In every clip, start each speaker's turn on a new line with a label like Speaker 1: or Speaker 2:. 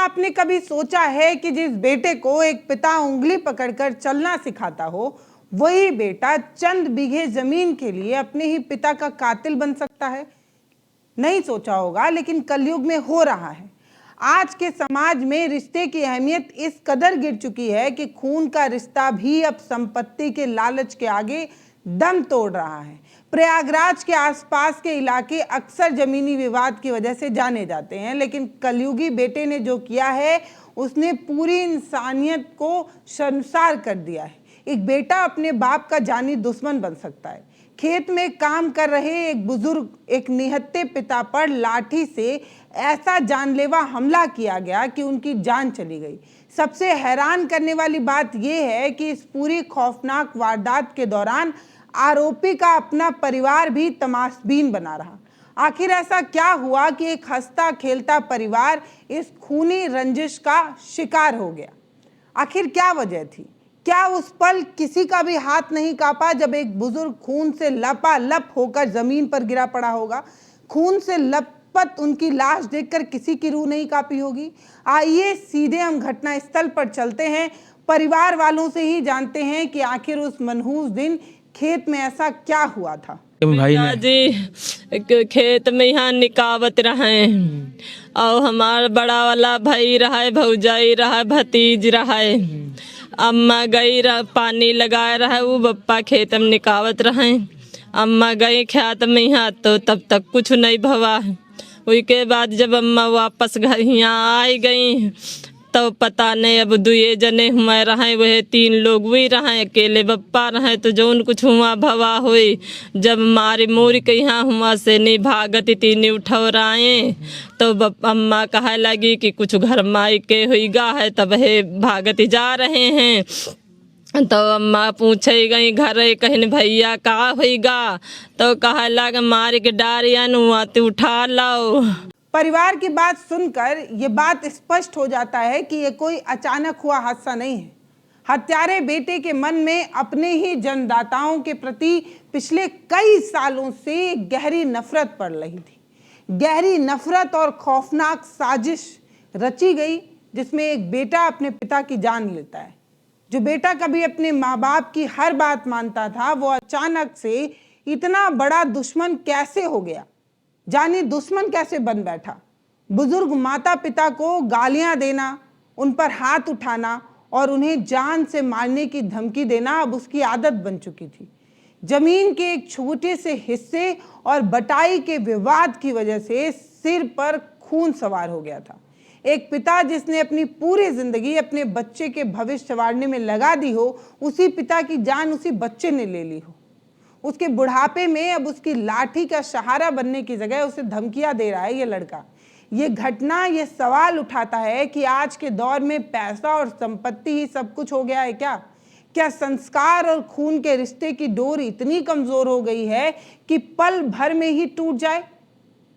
Speaker 1: आपने कभी सोचा है कि जिस बेटे को एक पिता उंगली पकड़कर चलना सिखाता हो, वही बेटा चंद बीघे जमीन के लिए अपने ही पिता का कातिल बन सकता है? नहीं सोचा होगा, लेकिन कलयुग में हो रहा है। आज के समाज में रिश्ते की अहमियत इस कदर गिर चुकी है कि खून का रिश्ता भी अब संपत्ति के लालच के आगे दम तोड़ रहा है। प्रयागराज के आसपास के इलाके अक्सर जमीनी विवाद की वजह से जाने जाते हैं, लेकिन कलयुगी बेटे ने जो किया है उसने पूरी इंसानियत को शर्मसार कर दिया है। एक बेटा अपने बाप का जानी दुश्मन बन सकता है। खेत में काम कर रहे एक बुजुर्ग, एक निहत्थे पिता पर लाठी से ऐसा जानलेवा हमला किया गया कि उनकी जान चली गई। सबसे हैरान करने वाली बात यह है कि इस पूरी खौफनाक वारदात के दौरान आरोपी का अपना परिवार भी तमाशबीन बना रहा। आखिर ऐसा क्या हुआ कि एक हंसता खेलता परिवार इस खूनी रंजिश का शिकार हो गया? आखिर क्या वजह थी? क्या उस पल किसी का भी हाथ नहीं कांपा जब एक बुजुर्ग खून से लपालप होकर जमीन पर गिरा पड़ा होगा? खून से लथपथ उनकी लाश देखकर किसी की रूह नहीं कांपी होगी? आइए सीधे हम घटना स्थल पर चलते हैं, परिवार वालों से ही जानते हैं कि आखिर उस मनहूस दिन खेत में ऐसा क्या हुआ था।
Speaker 2: भाई जी खेत में यहाँ निकावत रहे और हमारा बड़ा वाला भाई रहा, भौजाई रहा, भतीज रहा, अम्मा गई पानी लगाए रहा, वो बप्पा खेत में निकावत रहे। अम्मा गई खेत में यहाँ तो तब तक कुछ नहीं भवा। उसके बाद जब अम्मा वापस घर यहाँ आई गई तो पता नहीं, अब दुए जने हुए रहे, वह 3 लोग भी रहे, अकेले बप्पा रहे। तो जो कुछ हुआ भवा हुई, जब मारी मोरी के यहाँ हुआ से नहीं भागती 3 उठौराए तो अम्मा कहे लगी कि कुछ घर माई के हुईगा है, तब हे भागती जा रहे हैं। तो अम्मा पूछे गई घर कहीं भैया का हुईगा, तो कहे लग मारी के डारिया नुआ तो उठा लाओ।
Speaker 1: परिवार की बात सुनकर ये बात स्पष्ट हो जाता है कि ये कोई अचानक हुआ हादसा नहीं है। हत्यारे बेटे के मन में अपने ही जन्मदाताओं के प्रति पिछले कई सालों से गहरी नफरत पड़ रही थी। गहरी नफरत और खौफनाक साजिश रची गई, जिसमें एक बेटा अपने पिता की जान लेता है। जो बेटा कभी अपने माँ बाप की हर बात मानता था, वो अचानक से इतना बड़ा दुश्मन कैसे हो गया? जानी दुश्मन कैसे बन बैठा? बुजुर्ग माता पिता को गालियां देना, उन पर हाथ उठाना और उन्हें जान से मारने की धमकी देना अब उसकी आदत बन चुकी थी। जमीन के एक छोटे से हिस्से और बटाई के विवाद की वजह से सिर पर खून सवार हो गया था। एक पिता जिसने अपनी पूरी जिंदगी अपने बच्चे के भविष्य संवारने में लगा दी हो, उसी पिता की जान उसी बच्चे ने ले ली हो। उसके बुढ़ापे में अब उसकी लाठी का सहारा बनने की जगह उसे धमकियां दे रहा है ये लड़का। ये घटना ये सवाल उठाता है कि आज के दौर में पैसा और संपत्ति ही सब कुछ हो गया है क्या? क्या संस्कार और खून के रिश्ते की डोर इतनी कमजोर हो गई है कि पल भर में ही टूट जाए?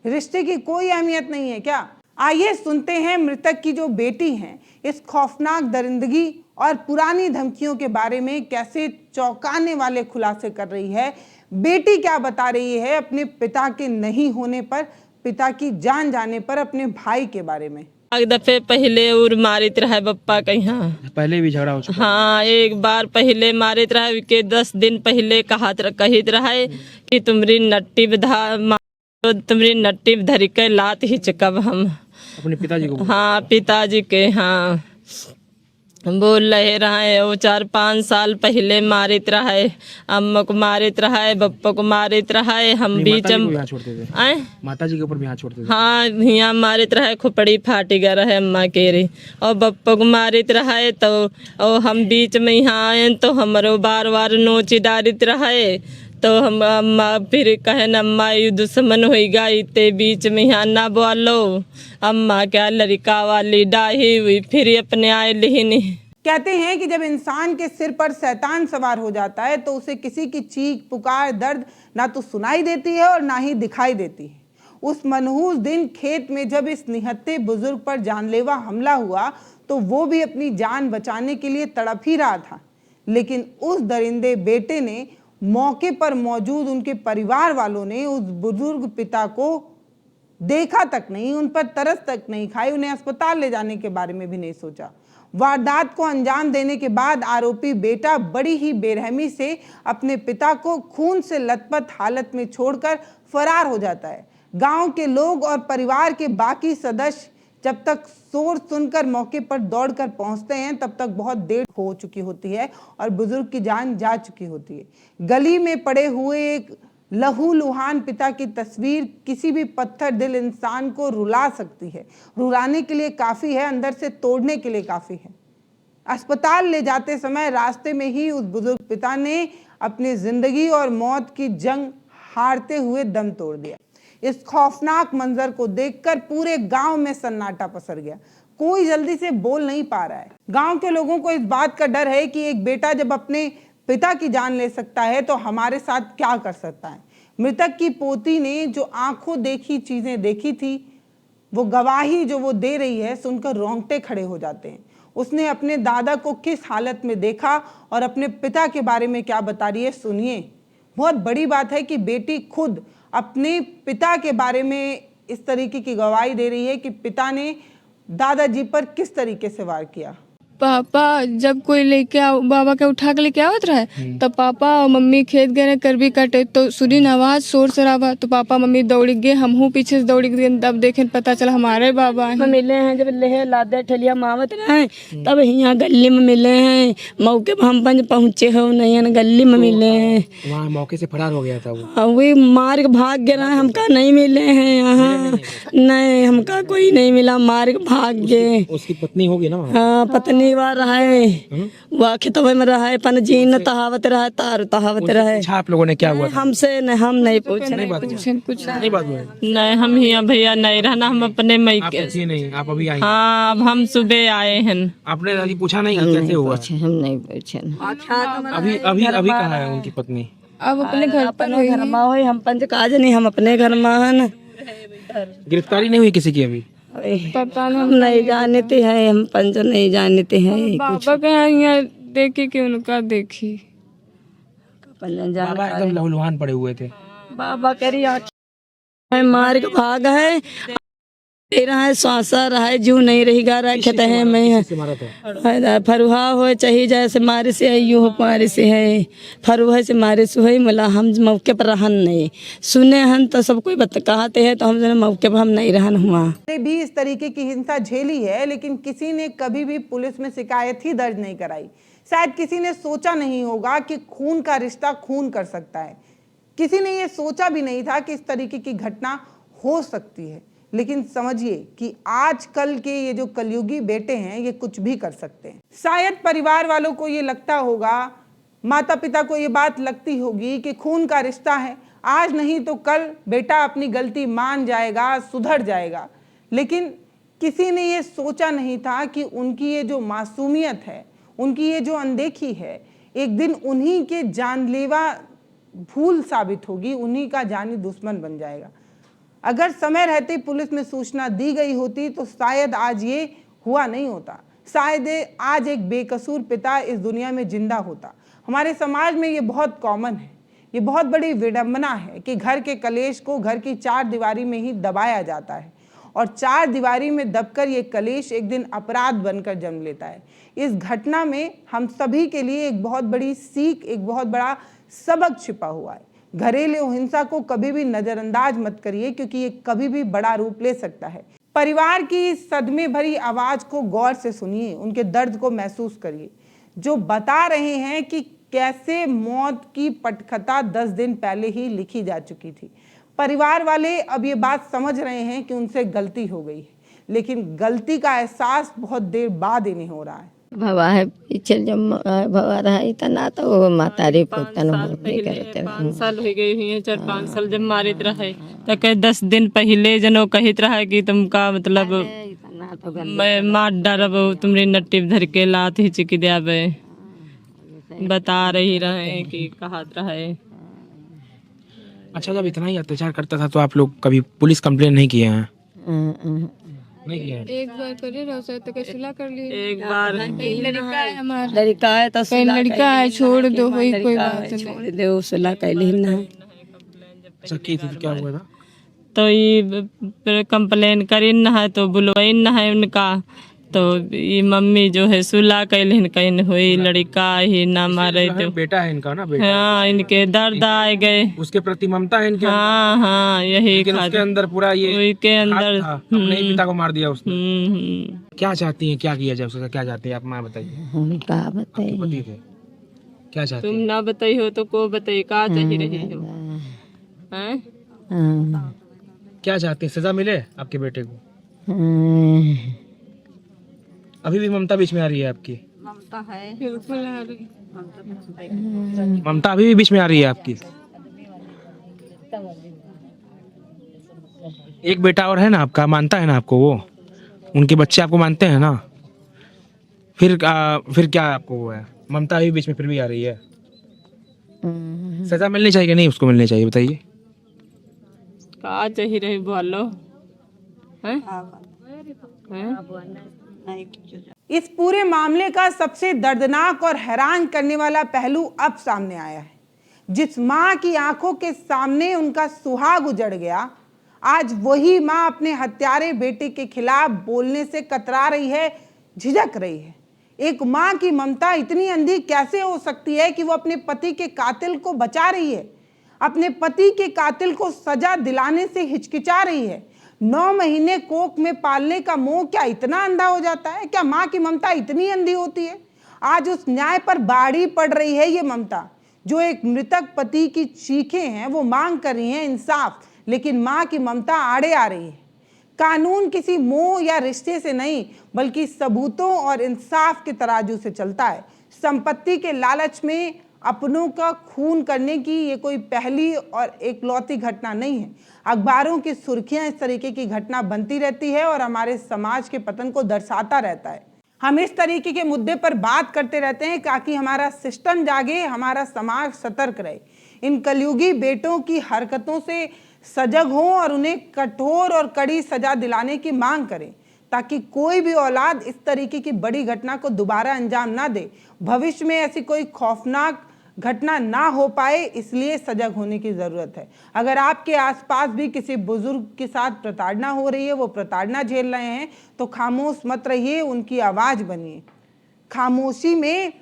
Speaker 1: रिश्ते की कोई अहमियत नहीं है क्या? आइए सुनते हैं मृतक की जो बेटी हैं, इस खौफनाक दरिंदगी और पुरानी धमकियों के बारे में कैसे चौंकाने वाले खुलासे कर रही है। बेटी क्या बता रही है अपने पिता के नहीं होने पर, पिता की जान जाने पर, अपने भाई के बारे में।
Speaker 2: एक दफे पहले और मारित रहे बप्पा के यहाँ,
Speaker 3: पहले भी झगड़ा हो चुका।
Speaker 2: हाँ, एक बार पहले मारित रहे के 10 दिन पहले कहित रहे कि तुम्हारी नट्टी धरी के लात ही चकब हम
Speaker 3: अपने पिताजी को।
Speaker 2: हाँ, पिताजी के हाँ बोल रहे वो 4-5 साल पहले मारित रहे, अम्मा को मारित रहे, बप्पा को मारित रहे। हम बीच में
Speaker 3: छोड़ते थे, माता जी के ऊपर भी हाथ छोड़ते थे।
Speaker 2: हाँ, यहाँ मारित रहे, खोपड़ी फाटी गया रहे अम्मा के रे, और बप्पा को मारित रहे। तो और हम बीच में यहाँ आए तो हमारो बार नोची डारित रहे। तो हम अम्मा फिर कहे अम्मा ये दुश्मन होगा, इतने बीच में यहाँ ना बोलो। अम्मा क्या लड़का वाली डाही हुई, फिर अपने आए लिहिनी।
Speaker 1: कहते हैं कि जब इंसान के सिर पर शैतान सवार हो जाता है तो उसे किसी की चीख पुकार दर्द ना तो सुनाई देती है और ना ही दिखाई देती है। उस मनहूस दिन खेत में जब इस निहत्थे बुजुर्ग पर जानलेवा हमला हुआ तो वो भी अपनी जान बचाने के लिए तड़प ही रहा था, लेकिन उस दरिंदे बेटे ने, मौके पर मौजूद उनके परिवार वालों ने उस बुजुर्ग पिता को देखा तक नहीं, उन पर तरस तक नहीं खाई, उन्हें अस्पताल ले जाने के बारे में भी नहीं सोचा। वारदात को अंजाम देने के बाद आरोपी बेटा बड़ी ही बेरहमी से अपने पिता को खून से लथपथ हालत में छोड़कर फरार हो जाता है। गांव के लोग और परिवार के बाकी सदस्य जब तक शोर सुनकर मौके पर दौड़कर पहुंचते हैं तब तक बहुत देर हो चुकी होती है और बुजुर्ग की जान जा चुकी होती है। गली में पड़े हुए एक लहूलुहान पिता की तस्वीर किसी भी पत्थर दिल इंसान को रुला सकती है। रुलाने के लिए काफ़ी है, अंदर से तोड़ने के लिए काफ़ी है। अस्पताल ले जाते समय रास्ते में ही उस बुजुर्ग पिता ने अपनी जिंदगी और मौत की जंग हारते हुए दम तोड़ दिया। इस खौफनाक मंजर को देखकर पूरे गांव में सन्नाटा पसर गया। कोई जल्दी से बोल नहीं पा रहा है। गांव के लोगों को इस बात का डर है कि एक बेटा जब अपने पिता की जान ले सकता है तो हमारे साथ क्या कर सकता है। मृतक की पोती ने जो आंखों देखी चीजें देखी थी, वो गवाही जो वो दे रही है सुनकर रोंगटे खड़े हो जाते हैं। उसने अपने दादा को किस हालत में देखा और अपने पिता के बारे में क्या बता रही है, सुनिए। बहुत बड़ी बात है कि बेटी खुद अपने पिता के बारे में इस तरीके की गवाही दे रही है कि पिता ने दादाजी पर किस तरीके से वार किया।
Speaker 4: पापा जब कोई लेके बाबा के उठा के लेके आवत रहे तब पापा और मम्मी खेत गए करबी कटे तो सुनी आवाज शोर शराबा तो पापा मम्मी दौड़ गए, हमहू पीछे से दौड़ गए। तब देखे पता चला हमारे बाबा हैं।
Speaker 5: मिले हैं जब लेहे लादे ठेलिया मावत रहे तब यहाँ गली में मिले हैं। मौके पर हम पंज पहुँचे हो नहीं गली में मिले हैं।
Speaker 3: वहाँ मौके से फरार हो गया था वो।
Speaker 5: वही मार के भाग गए रहे, हमका नहीं मिले हैं यहाँ। नहीं हमका कोई नहीं मिला, मार के भाग गए।
Speaker 3: उसकी पत्नी होगी ना?
Speaker 5: हाँ पत्नी रहे वह खेतवे में रहे, पन जीन तहावत रहे, तार तहावत रहे।
Speaker 3: अच्छा आप लोगों ने क्या हुआ?
Speaker 5: हमसे हम नहीं पूछे,
Speaker 4: कुछ
Speaker 3: नहीं बात हुआ।
Speaker 2: नहीं हम यहाँ भैया नहीं रहना, हम अपने मई
Speaker 3: आप
Speaker 2: के।
Speaker 3: पूछिए नहीं, आप अभी आई?
Speaker 2: हाँ अब हम सुबह आए हैं।
Speaker 3: आपने अभी पूछा नहीं कैसे हुआ?
Speaker 5: हम नहीं पूछे।
Speaker 3: अभी अभी अभी कहाँ है उनकी पत्नी?
Speaker 4: अब अपने घर पर
Speaker 5: घर में हो, हम पंच काज नहीं, हम अपने घर में हैं।
Speaker 3: गिरफ्तारी नहीं हुई किसी की अभी?
Speaker 4: पता नहीं,
Speaker 5: हम नहीं जानते हैं, हम पंच नहीं जानते हैं।
Speaker 4: बाबा के यहाँ देखे कि उनका देखी।
Speaker 3: बाबा एकदम लहूलुहान पड़े हुए थे।
Speaker 5: बाबा करी मार के भाग है, रहा है श्वासा रहा है, जू नहीं रही गा रखते हैं। मैं फरुहा हो चाहिए जैसे मारे से है, यूँ मारे से है, फरुहा से मारे से है। मला हम मौके पर रहन नहीं सुने हन तो सब कोई कहते हैं तो हम मौके पर हम नहीं रहन हुआ।
Speaker 1: भी इस तरीके की हिंसा झेली है लेकिन किसी ने कभी भी पुलिस में शिकायत ही दर्ज नहीं कराई। शायद किसी ने सोचा नहीं होगा कि खून का रिश्ता खून कर सकता है। किसी ने ये सोचा भी नहीं था कि इस तरीके की घटना हो सकती है। लेकिन समझिए कि आजकल के ये जो कलयुगी बेटे हैं ये कुछ भी कर सकते हैं। शायद परिवार वालों को ये लगता होगा, माता पिता को ये बात लगती होगी कि खून का रिश्ता है, आज नहीं तो कल बेटा अपनी गलती मान जाएगा, सुधर जाएगा। लेकिन किसी ने ये सोचा नहीं था कि उनकी ये जो मासूमियत है, उनकी ये जो अनदेखी है, एक दिन उन्हीं के जानलेवा भूल साबित होगी, उन्हीं का जानी दुश्मन बन जाएगा। अगर समय रहते पुलिस में सूचना दी गई होती तो शायद आज ये हुआ नहीं होता। शायद आज एक बेकसूर पिता इस दुनिया में जिंदा होता। हमारे समाज में ये बहुत कॉमन है, ये बहुत बड़ी विडंबना है कि घर के कलेश को घर की चार दीवारी में ही दबाया जाता है और चार दीवारी में दबकर ये कलेश एक दिन अपराध बनकर जन्म लेता है। इस घटना में हम सभी के लिए एक बहुत बड़ी सीख, एक बहुत बड़ा सबक छिपा हुआ है। घरेलू हिंसा को कभी भी नजरअंदाज मत करिए क्योंकि ये कभी भी बड़ा रूप ले सकता है। परिवार की सदमे भरी आवाज को गौर से सुनिए, उनके दर्द को महसूस करिए, जो बता रहे हैं कि कैसे मौत की पटकथा 10 दिन पहले ही लिखी जा चुकी थी। परिवार वाले अब ये बात समझ रहे हैं कि उनसे गलती हो गई है, लेकिन गलती का एहसास बहुत देर बाद इन्हें हो रहा है।
Speaker 5: भवा है पीछे जब भवा रहा इतना तो वो मातारी पोतन करते
Speaker 2: 5 साल हो गई हुई है, 4-5 साल जब मारित रहे तो कह 10 दिन पहले जनो कहित रहा कि तुमका मतलब मैं मार डरब, तुमरी नट्टी धर के लात ही चिकी देबे, बता रही रहे कि कहत रहे।
Speaker 3: अच्छा जब इतना ही अत्याचार करता था तो आप लोग कभी पुलिस कंप्लेन नहीं किए हैं? नहीं किया है?
Speaker 4: एक बार करे रहो तो कैसे कर लिए।
Speaker 2: एक बार
Speaker 4: लड़का है हमारा,
Speaker 5: लड़का है तो
Speaker 4: कहीं लड़का है छोड़ दो, वही कोई बात नहीं।
Speaker 5: छोड़ दो सुला कैली ना।
Speaker 3: अच्छा की थी क्या हुआ था?
Speaker 2: तो ये कंप्लेन करी न है तो बुलवाई न है उनका, तो ये मम्मी जो है सुला कैलिन कहीं हुई लड़का ही ना मारे तो
Speaker 3: बेटा है इनका ना, बेटा
Speaker 2: हाँ इनके दर्द आए गए।
Speaker 3: उसके प्रति ममता है इनके अंदर,
Speaker 2: हाँ हाँ यही
Speaker 3: लेकिन उसके अंदर पूरा ये
Speaker 2: उसके अंदर
Speaker 3: था, अपने ही पिता को मार दिया उसने।
Speaker 2: हम्म।
Speaker 3: क्या चाहती हैं, क्या किया जाए उसका, क्या चाहती हैं आप, माँ बताइए।
Speaker 5: हम का
Speaker 3: आपके
Speaker 5: बताइए।
Speaker 3: पति थे, क्या चाहती
Speaker 2: तुम
Speaker 3: हैं?
Speaker 2: ना बताई हो तो को बताई का चाहिए रही हो हैं?
Speaker 5: हाँ,
Speaker 3: क्या चाहती हैं, सजा मिले आपके बेटे को?
Speaker 5: हाँ,
Speaker 3: अभी भी ममता बीच में आ रही है आपकी?
Speaker 2: ममता है बिल्कुल आ रही।
Speaker 3: ममता अभी भी बीच में आ रही है आपकी? एक बेटा और है ना आपका, मानता है ना आपको वो, उनके बच्चे आपको मानते हैं ना, फिर क्या आपको वो है, ममता अभी बीच में फिर भी आ रही है। सजा मिलनी चाहिए कि नहीं उसको मिलनी चाहिए, बताइए।
Speaker 2: का चाहिए रही बोलो हैं? हैं?
Speaker 1: इस पूरे मामले का सबसे दर्दनाक और हैरान करने वाला पहलू अब सामने आया है। जिस माँ की आंखों के सामने उनका सुहाग उजड़ गया, आज वही माँ अपने हत्यारे बेटे के खिलाफ बोलने से कतरा रही है, झिझक रही है। एक माँ की ममता इतनी अंधी कैसे हो सकती है कि वो अपने पति के कातिल को बचा रही है, अपने पति के कातिल को सजा दिलाने से हिचकिचा रही है। 9 महीने कोख में पालने का मोह क्या इतना अंधा हो जाता है? क्या माँ की ममता इतनी अंधी होती है? आज उस न्याय पर बाड़ी पड़ रही है ये ममता, जो एक मृतक पति की चीखें हैं वो मांग कर रही हैं इंसाफ, लेकिन माँ की ममता आड़े आ रही है। कानून किसी मोह या रिश्ते से नहीं बल्कि सबूतों और इंसाफ के तराजू से चलता है। संपत्ति के लालच में अपनों का खून करने की ये कोई पहली और एकलौती घटना नहीं है। अखबारों की सुर्खियां इस तरीके की घटना बनती रहती है और हमारे समाज के पतन को दर्शाता रहता है। हम इस तरीके के मुद्दे पर बात करते रहते हैं ताकि हमारा सिस्टम जागे, हमारा समाज सतर्क रहे, इन कलयुगी बेटों की हरकतों से सजग हों और उन्हें कठोर और कड़ी सजा दिलाने की मांग करें, ताकि कोई भी औलाद इस तरीके की बड़ी घटना को दोबारा अंजाम ना दे, भविष्य में ऐसी कोई खौफनाक घटना ना हो पाए, इसलिए सजग होने की ज़रूरत है। अगर आपके आसपास भी किसी बुजुर्ग के साथ प्रताड़ना हो रही है, वो प्रताड़ना झेल रहे हैं, तो खामोश मत रहिए, उनकी आवाज़ बनिए। खामोशी में,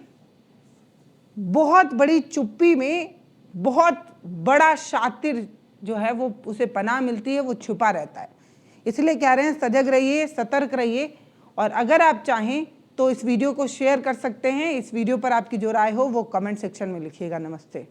Speaker 1: बहुत बड़ी चुप्पी में बहुत बड़ा शातिर जो है वो उसे पनाह मिलती है, वो छुपा रहता है। इसलिए कह रहे हैं सजग रहिए, सतर्क रहिए। और अगर आप चाहें तो इस वीडियो को शेयर कर सकते हैं। इस वीडियो पर आपकी जो राय हो वो कमेंट सेक्शन में लिखिएगा। नमस्ते।